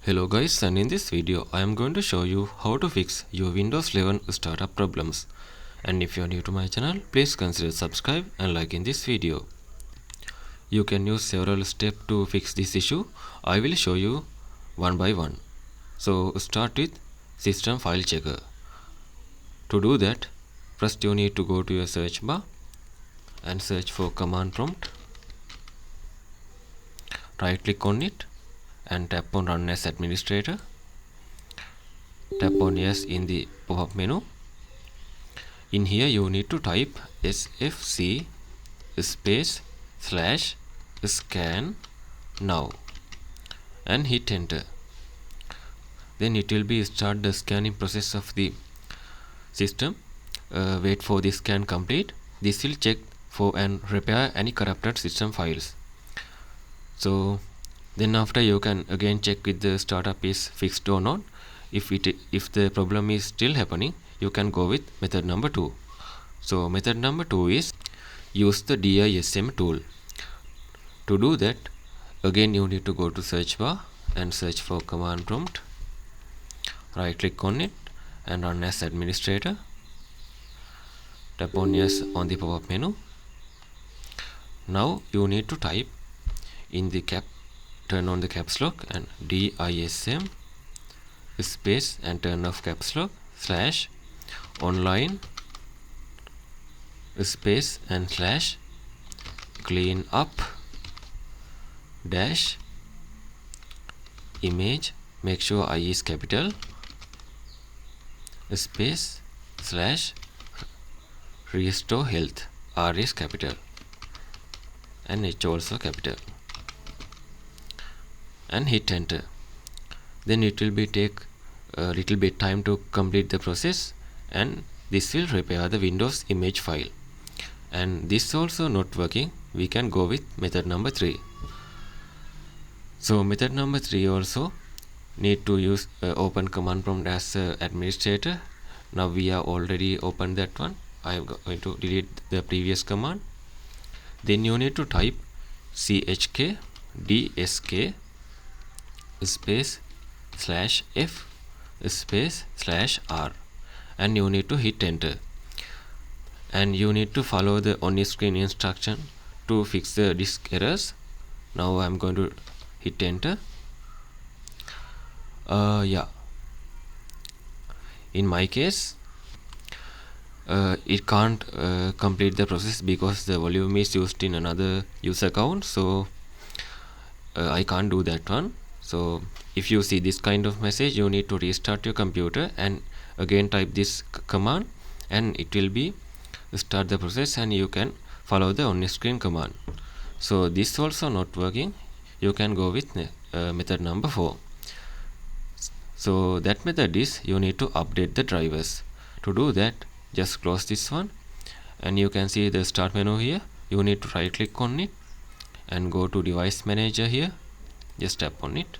Hello guys, and in this video I am going to show you how to fix your Windows 11 startup problems. And if you are new to my channel, please consider subscribe and like in this video. You can use several steps to fix this issue. I will show you one by one. So start with System File Checker. To do that, first you need to go to your search bar and search for command prompt. Right click on it and tap on Run as Administrator. Tap on Yes in the pop-up menu. In here you need to type sfc /scan now and hit enter. Then it will be start the scanning process of the system. Wait for the scan complete. This will check for and repair any corrupted system files. So then after you can again check with the startup is fixed or not. If the problem is still happening, you can go with method number 2. So method number 2 is use the DISM tool. To do that, again you need to go to search bar and search for command prompt. Right click on it and Run as Administrator. Tap on Yes on the pop-up menu. Now you need to type in the turn on the caps lock and DISM space and turn off caps lock / online space and / clean up dash image, make sure I is capital, space / restore health, R is capital and H also capital, and hit enter. Then it will be take a little bit time to complete the process, and this will repair the Windows image file. And this also not working, we can go with method number 3. So method number 3 also need to use open command prompt as administrator. Now we are already opened that one. I am going to delete the previous command. Then you need to type chk dsk space /f space /r and you need to hit enter. And you need to follow the on screen instruction to fix the disk errors. Now I am going to hit enter. In my case it can't complete the process because the volume is used in another user account, so I can't do that one. So if you see this kind of message, you need to restart your computer and again type this command and it will be start the process and you can follow the on screen command. So this also not working, you can go with method number 4. So that method is you need to update the drivers. To do that, just close this one and you can see the start menu here. You need to right click on it and go to device manager here. Just tap on it.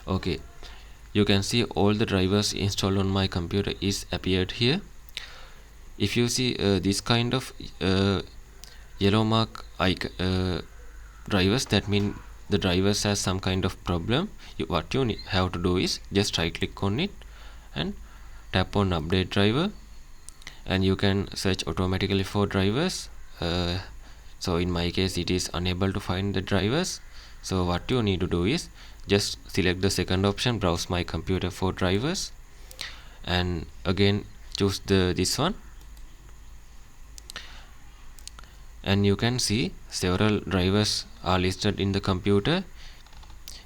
Okay, you can see all the drivers installed on my computer is appeared here. If you see this kind of yellow mark drivers, that means the drivers has some kind of problem. What you have to do is just right click on it and tap on update driver, and you can search automatically for drivers. So in my case it is unable to find the drivers. So what you need to do is just select the second option, browse my computer for drivers, and again choose this one, and you can see several drivers are listed in the computer.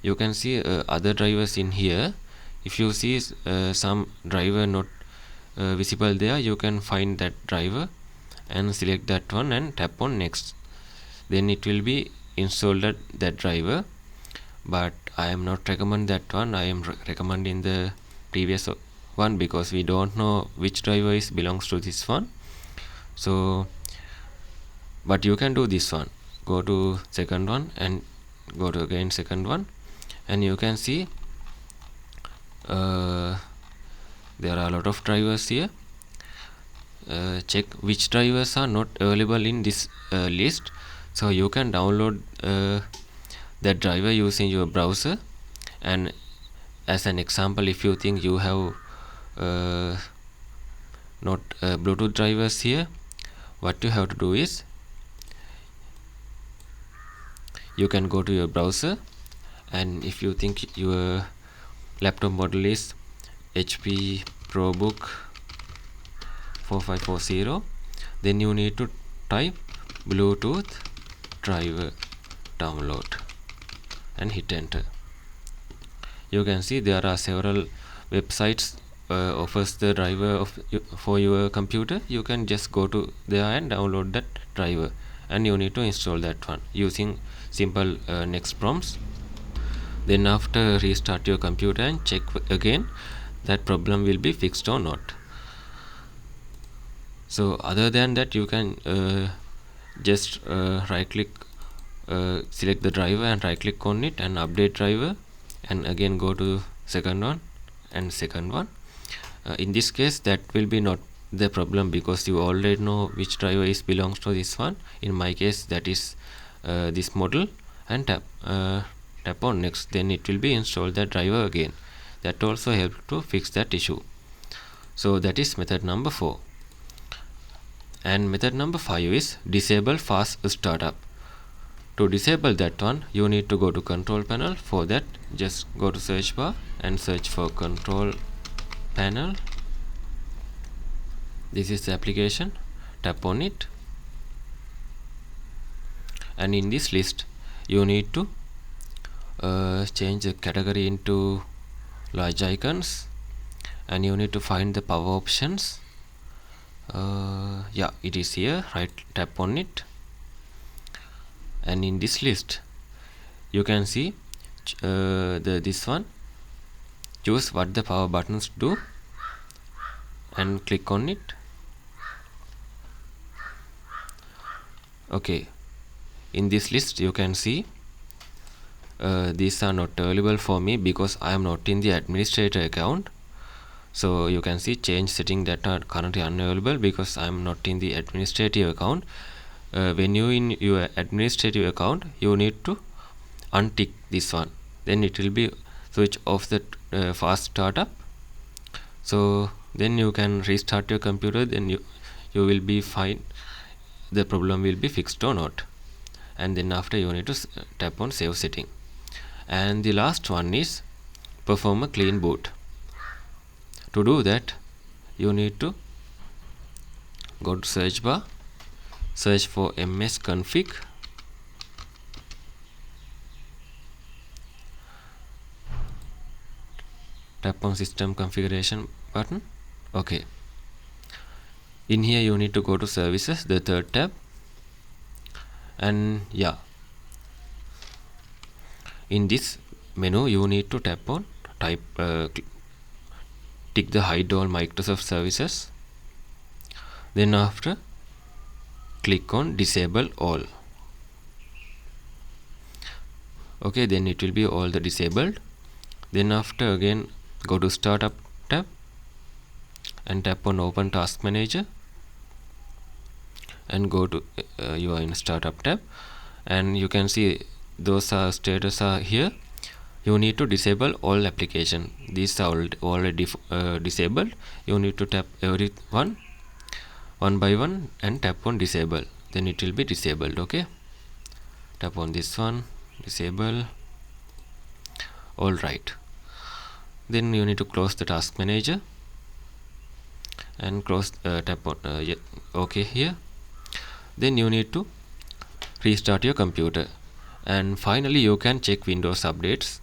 You can see other drivers in here. If you see some driver not visible there, you can find that driver and select that one and tap on next. Then it will be installed that driver, but I am not recommend that one. I am recommending the previous one because we don't know which driver is belongs to this one. So but you can do this one. Go to second one and go to again second one, and you can see there are a lot of drivers here. Check which drivers are not available in this list. So you can download that driver using your browser. And as an example, if you think you have not Bluetooth drivers here, what you have to do is you can go to your browser, and if you think your laptop model is HP ProBook 4540, then you need to type Bluetooth driver download and hit enter. You can see there are several websites offers the driver for your computer. You can just go to there and download that driver, and you need to install that one using simple next prompts. Then after, restart your computer and check again that problem will be fixed or not. So other than that, you can just right click, select the driver and right click on it and update driver, and again go to second one and second one. In this case, that will be not the problem because you already know which driver is belongs to this one. In my case, that is this model, and tap on next, then it will be installed that driver again. That also helps to fix that issue. So that is method number 4. And method number 5 is disable fast startup. To disable that one, you need to go to control panel. For that, just go to search bar and search for control panel. This is the application. Tap on it, and in this list you need to change the category into large icons, and you need to find the power options. Yeah, it is here. Right, tap on it, and in this list you can see this one. Choose what the power buttons do and click on it. Okay, in this list you can see these are not available for me because I am not in the administrator account. So you can see change setting that are currently unavailable because I am not in the administrative account. When you in your administrative account, you need to untick this one, then it will be switch off the fast startup. So then you can restart your computer, then you will be fine, the problem will be fixed or not. And then after, you need to tap on save setting. And the last one is perform a clean boot. To do that, you need to go to search bar, search for msconfig, tap on system configuration button. Okay, in here you need to go to services, the third tab, and yeah, in this menu you need to tap on tick the hide all Microsoft services, then after click on disable all. Okay, then it will be all the disabled. Then after, again go to startup tab and tap on open task manager and go to you are in startup tab, and you can see those are status are here. You need to disable all application. These are already disabled. You need to tap every one by one and tap on disable, then it will be disabled. Okay, tap on this one, disable. All right, then you need to close the task manager and close tap on yeah, okay here. Then you need to restart your computer, and finally you can check Windows updates.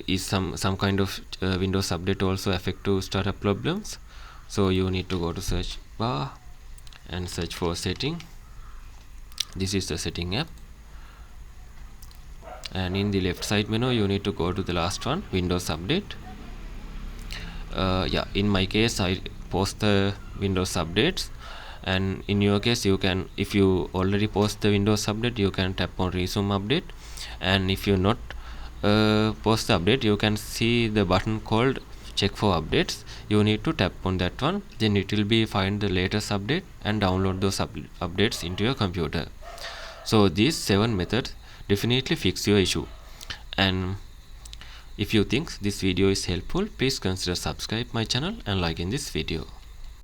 Is some kind of Windows update also affect to startup problems? So you need to go to search bar and search for setting. This is the setting app, and in the left side menu you need to go to the last one, Windows update. Yeah, in my case I post the Windows updates, and in your case you can, if you already post the Windows update, you can tap on resume update, and if you not post the update, you can see the button called check for updates. You need to tap on that one, then it will be find the latest update and download those updates into your computer. So these 7 methods definitely fix your issue. And if you think this video is helpful, please consider subscribe my channel and liking this video.